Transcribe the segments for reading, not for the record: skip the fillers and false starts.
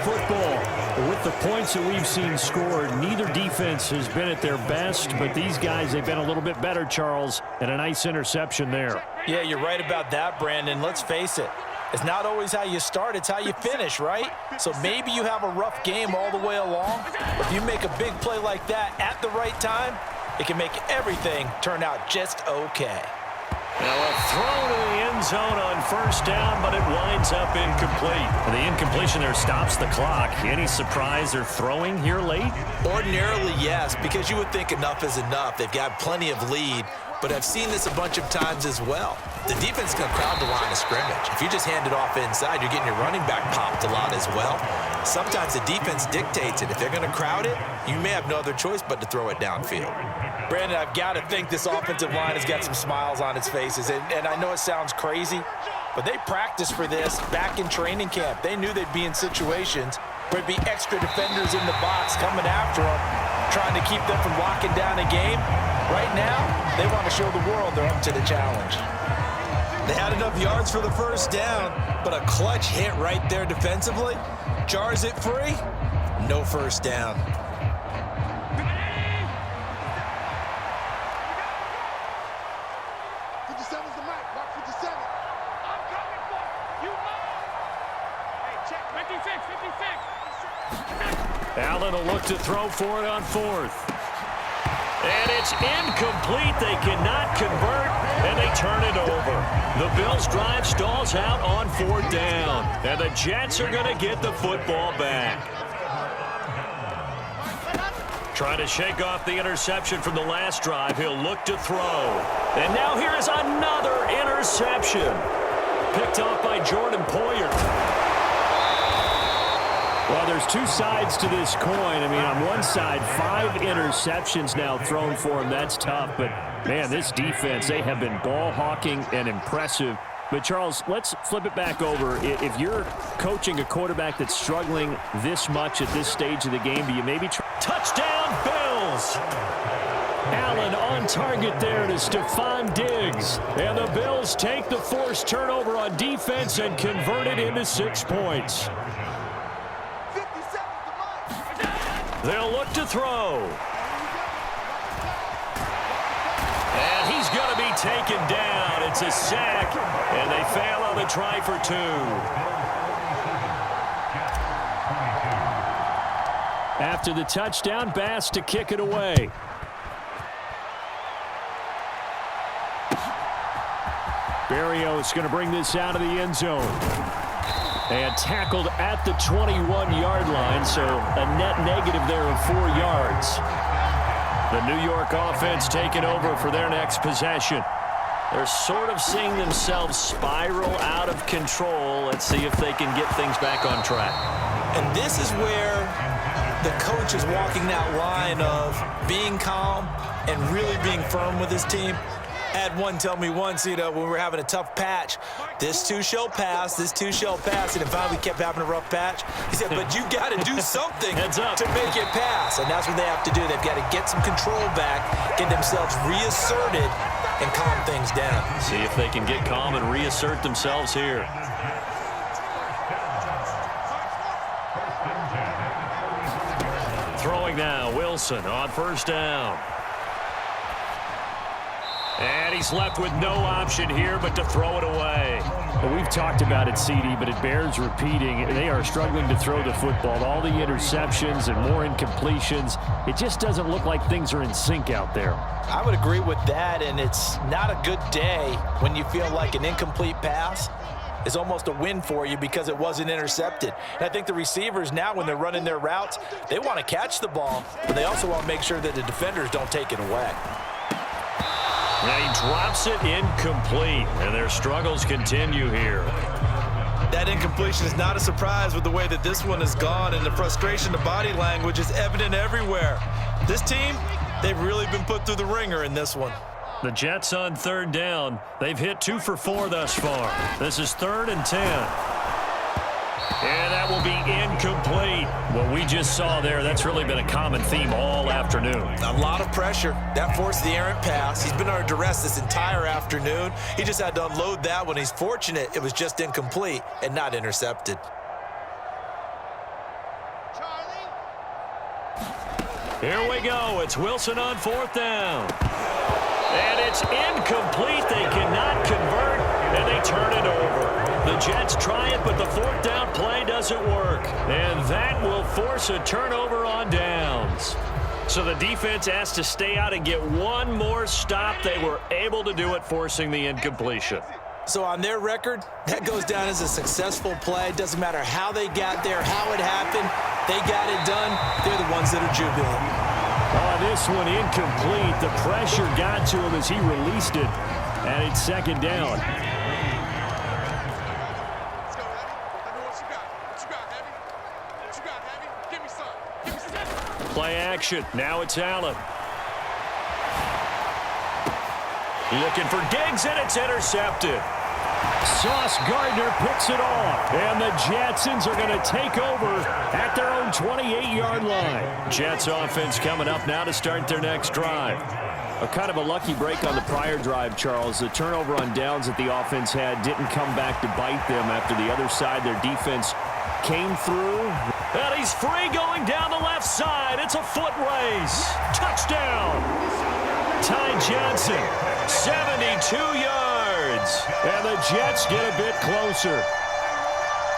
football. With the points that we've seen scored, neither defense has been at their best, but these guys, they've been a little bit better, Charles, and a nice interception there. Yeah, you're right about that, Brandon. Let's face it. It's not always how you start, it's how you finish, right? So maybe you have a rough game all the way along. But if you make a big play like that at the right time, it can make everything turn out just okay. Now a throw to the end zone on first down, but it winds up incomplete. The incompletion there stops the clock. Any surprise they're throwing here late? Ordinarily, yes, because you would think enough is enough. They've got plenty of lead, but I've seen this a bunch of times as well. The defense can crowd the line of scrimmage. If you just hand it off inside, you're getting your running back popped a lot as well. Sometimes the defense dictates it. If they're going to crowd it, you may have no other choice but to throw it downfield. Brandon, I've got to think this offensive line has got some smiles on its faces. And I know it sounds crazy, but they practiced for this back in training camp. They knew they'd be in situations where there'd be extra defenders in the box coming after them, trying to keep them from locking down a game. Right now, they want to show the world they're up to the challenge. They had enough yards for the first down, but a clutch hit right there defensively jars it free. No first down. Allen will look to throw for it on fourth. And it's incomplete. They cannot convert, and they turn it over. The Bills' drive stalls out on fourth down, and the Jets are going to get the football back. Trying to shake off the interception from the last drive. He'll look to throw. And now here is another interception. Picked off by Jordan Poyer. Well, there's two sides to this coin. I mean, on one side, 5 interceptions now thrown for him. That's tough. But, man, this defense, they have been ball hawking and impressive. But, Charles, let's flip it back over. If you're coaching a quarterback that's struggling this much at this stage of the game, do you maybe try? Touchdown, Bills! Allen on target there to Stephon Diggs. And the Bills take the forced turnover on defense and convert it into 6 points. They'll look to throw. And he's going to be taken down. It's a sack, and they fail on the try for 2. After the touchdown, Bass to kick it away. Berrios going to bring this out of the end zone. And tackled at the 21-yard line, so a net negative there of 4 yards. The New York offense taking over for their next possession. They're sort of seeing themselves spiral out of control. Let's see if they can get things back on track. And this is where the coach is walking that line of being calm and really being firm with his team. I had one tell me once, when we were having a tough patch, this too shall pass, this too shall pass. And finally we kept having a rough patch. He said, but you got to do something to make it pass. And that's what they have to do. They've got to get some control back, get themselves reasserted, and calm things down. See if they can get calm and reassert themselves here. Throwing now, Wilson on first down. And he's left with no option here but to throw it away. Well, we've talked about it, CD, but it bears repeating. They are struggling to throw the football. All the interceptions and more incompletions. It just doesn't look like things are in sync out there. I would agree with that, and it's not a good day when you feel like an incomplete pass is almost a win for you because it wasn't intercepted. And I think the receivers now, when they're running their routes, they want to catch the ball, but they also want to make sure that the defenders don't take it away. Now he drops it incomplete, and their struggles continue here. That incompletion is not a surprise with the way that this one has gone, and the frustration, the body language is evident everywhere. This team, they've really been put through the ringer in this one. The Jets on third down. They've hit 2 for 4 thus far. This is 3rd and 10. And that will be incomplete. What we just saw there, that's really been a common theme all afternoon. A lot of pressure. That forced the errant pass. He's been under duress this entire afternoon. He just had to unload that one. He's fortunate it was just incomplete and not intercepted. Here we go. It's Wilson on 4th down. And it's incomplete. They cannot convert, and they turn it over. The Jets try it, but the 4th down play doesn't work. And that will force a turnover on downs. So the defense has to stay out and get one more stop. They were able to do it, forcing the incompletion. So on their record, that goes down as a successful play. Doesn't matter how they got there, how it happened. They got it done. They're the ones that are jubilant. Oh, this one incomplete. The pressure got to him as he released it. And it's 2nd down. Play action. Now it's Allen. Looking for Diggs, and it's intercepted. Sauce Gardner picks it off, and the Jetsons are going to take over at their own 28-yard line. Jets offense coming up now to start their next drive. A kind of a lucky break on the prior drive, Charles. The turnover on downs that the offense had didn't come back to bite them after the other side. Their defense came through. And he's free going down the left side. It's a foot race. Touchdown. Ty Johnson, 72 yards. And the Jets get a bit closer.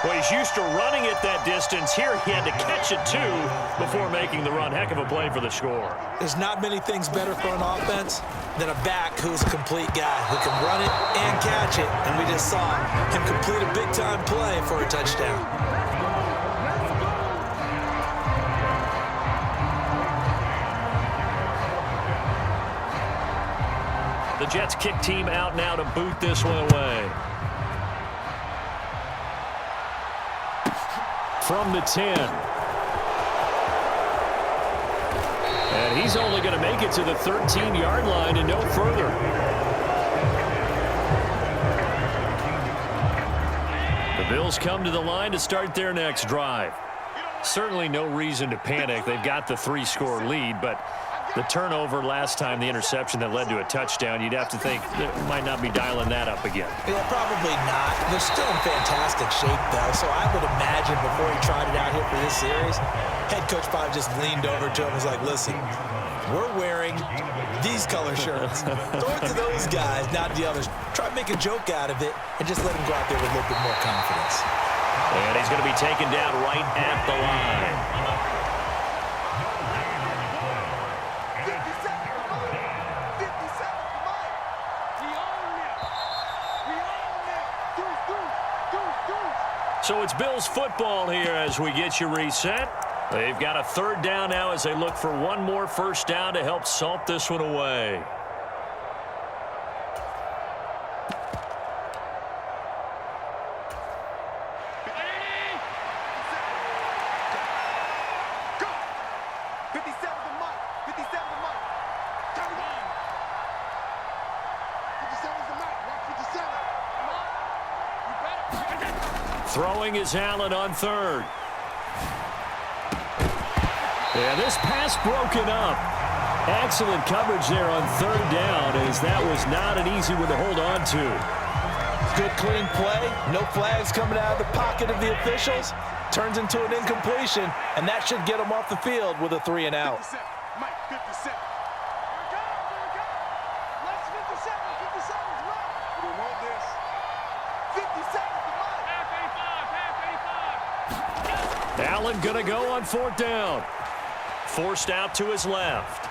Well, he's used to running it that distance. Here he had to catch it, too, before making the run. Heck of a play for the score. There's not many things better for an offense than a back who's a complete guy who can run it and catch it. And we just saw him complete a big-time play for a touchdown. The Jets kick team out now to boot this one away. From the 10. And he's only going to make it to the 13-yard line and no further. The Bills come to the line to start their next drive. Certainly no reason to panic. They've got the 3-score lead, but the turnover last time, the interception that led to a touchdown, you'd have to think they might not be dialing that up again. Yeah, probably not. They're still in fantastic shape, though, so I would imagine before he tried it out here for this series, head coach probably just leaned over to him and was like, listen, we're wearing these color shirts. Throw it to those guys, not the others. Try to make a joke out of it and just let him go out there with a little bit more confidence. And he's going to be taken down right at the line. So it's Bills football here as we get you reset. They've got a 3rd down now as they look for one more first down to help salt this one away. Throwing is Allen on 3rd. Yeah, this pass broken up. Excellent coverage there on 3rd down, as that was not an easy one to hold on to. Good, clean play. No flags coming out of the pocket of the officials. Turns into an incompletion, and that should get them off the field with a 3 and out. 57. Mike, 57. Let's 57. 57's left. We want this. 57. Allen going to go on 4th down. Forced out to his left.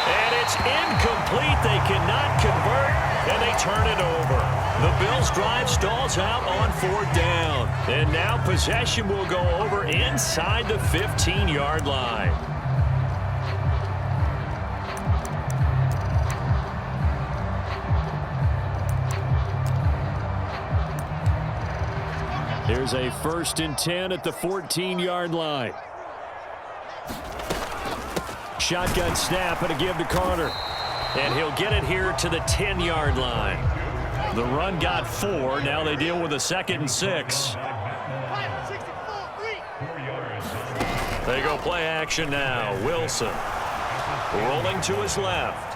And it's incomplete. They cannot convert, and they turn it over. The Bills' drive stalls out on 4th down. And now possession will go over inside the 15-yard line. Here's a 1st and 10 at the 14-yard line. Shotgun snap and a give to Carter. And he'll get it here to the 10-yard line. The run got 4. Now they deal with a 2nd and 6. They go play action now. Wilson rolling to his left.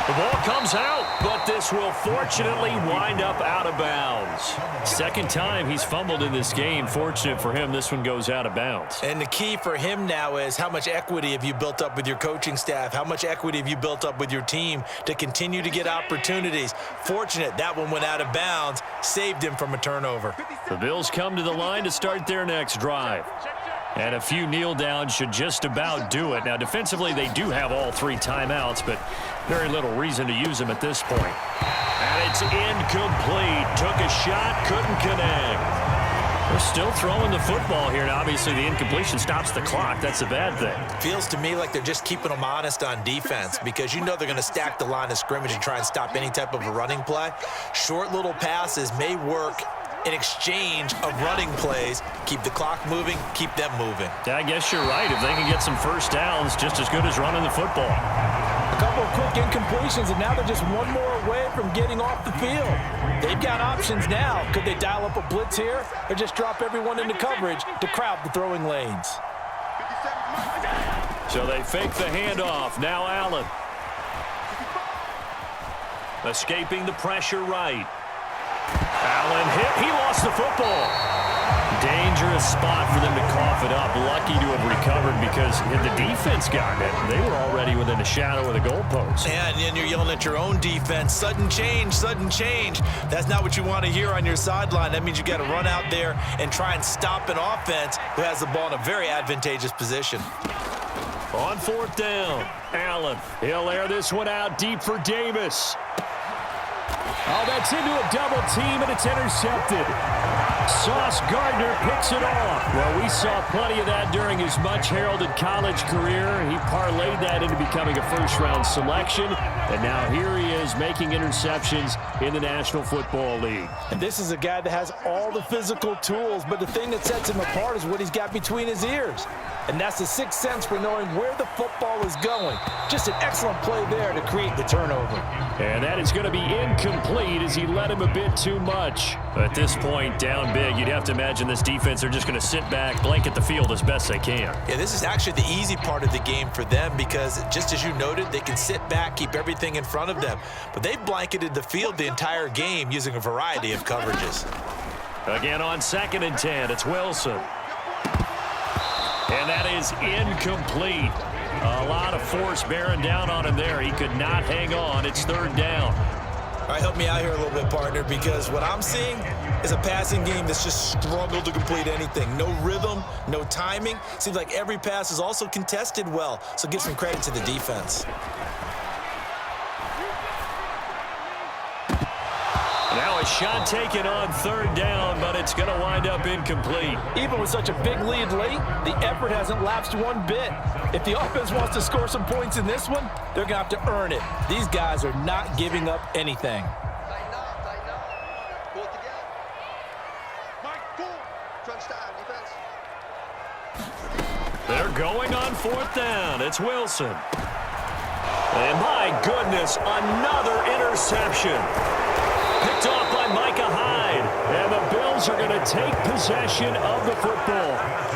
The ball comes out, but this will fortunately wind up out of of bounds. Second time he's fumbled in this game. Fortunate for him, this one goes out of bounds. And the key for him now is how much equity have you built up with your coaching staff? How much equity have you built up with your team to continue to get opportunities? Fortunate that one went out of bounds, saved him from a turnover. The Bills come to the line to start their next drive. And a few kneel downs should just about do it. Now, defensively, they do have all 3 timeouts, but very little reason to use them at this point. And it's incomplete. Took a shot, couldn't connect. They're still throwing the football here. Now, obviously, the incompletion stops the clock. That's a bad thing. Feels to me like they're just keeping them honest on defense because you know they're going to stack the line of scrimmage and try and stop any type of a running play. Short little passes may work in exchange of running plays. Keep the clock moving, keep them moving. Yeah, I guess you're right. If they can get some first downs, just as good as running the football. A couple of quick incompletions, and now they're just one more away from getting off the field. They've got options now. Could they dial up a blitz here or just drop everyone into coverage to crowd the throwing lanes? So they fake the handoff. Now Allen. Escaping the pressure right. Allen hit. He lost the football. Dangerous spot for them to cough it up. Lucky to have recovered because had the defense gotten it, they were already within the shadow of the goalpost. And then you're yelling at your own defense. Sudden change, sudden change. That's not what you want to hear on your sideline. That means you got to run out there and try and stop an offense who has the ball in a very advantageous position. On 4th down, Allen. He'll air this one out deep for Davis. Oh, that's into a double team, and it's intercepted. Sauce Gardner picks it off. Well, we saw plenty of that during his much-heralded college career. He parlayed that into becoming a first-round selection, and now here he is making interceptions in the National Football League. And this is a guy that has all the physical tools, but the thing that sets him apart is what he's got between his ears. And that's the sixth sense for knowing where the football is going. Just an excellent play there to create the turnover. And that is going to be incomplete as he led him a bit too much. At this point, down big, you'd have to imagine this defense are just going to sit back, blanket the field as best they can. Yeah, this is actually the easy part of the game for them because just as you noted, they can sit back, keep everything in front of them. But they've blanketed the field the entire game using a variety of coverages. Again on 2nd and 10, it's Wilson. And that is incomplete. A lot of force bearing down on him there. He could not hang on. It's 3rd down. All right, help me out here a little bit, partner, because what I'm seeing is a passing game that's just struggled to complete anything. No rhythm, no timing. Seems like every pass is also contested well, so give some credit to the defense. Now a shot taken on 3rd down, but it's going to wind up incomplete. Even with such a big lead late, the effort hasn't lapsed one bit. If the offense wants to score some points in this one, they're going to have to earn it. These guys are not giving up anything. They're going on 4th down. It's Wilson. And my goodness, another interception. Picked off by Micah Hyde. And the Bills are going to take possession of the football.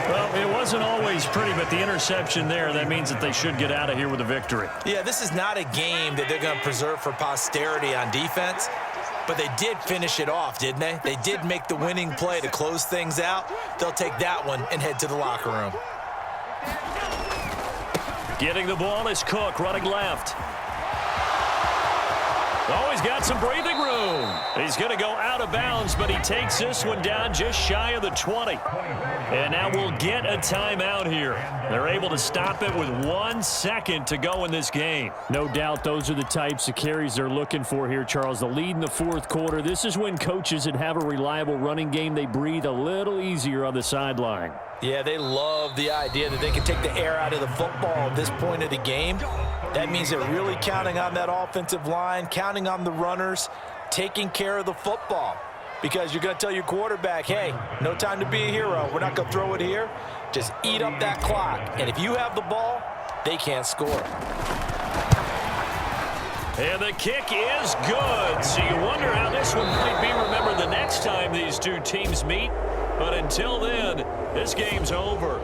Well, it wasn't always pretty, but the interception there, that means that they should get out of here with a victory. Yeah, this is not a game that they're going to preserve for posterity on defense, but they did finish it off, didn't they? They did make the winning play to close things out. They'll take that one and head to the locker room. Getting the ball is Cook, running left. Oh, he's got some breathing room. He's going to go out of bounds, but he takes this one down just shy of the 20. And now we'll get a timeout here. They're able to stop it with 1 second to go in this game. No doubt those are the types of carries they're looking for here, Charles. The lead in the 4th quarter. This is when coaches that have a reliable running game, they breathe a little easier on the sideline. Yeah, they love the idea that they can take the air out of the football at this point of the game. That means they're really counting on that offensive line, counting on the runners, taking care of the football. Because you're going to tell your quarterback, hey, no time to be a hero. We're not going to throw it here. Just eat up that clock. And if you have the ball, they can't score. And the kick is good. So you wonder how this one might be remembered the next time these two teams meet. But until then, this game's over.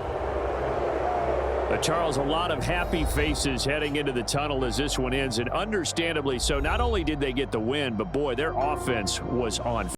Charles, a lot of happy faces heading into the tunnel as this one ends, and understandably so. Not only did they get the win, but boy, their offense was on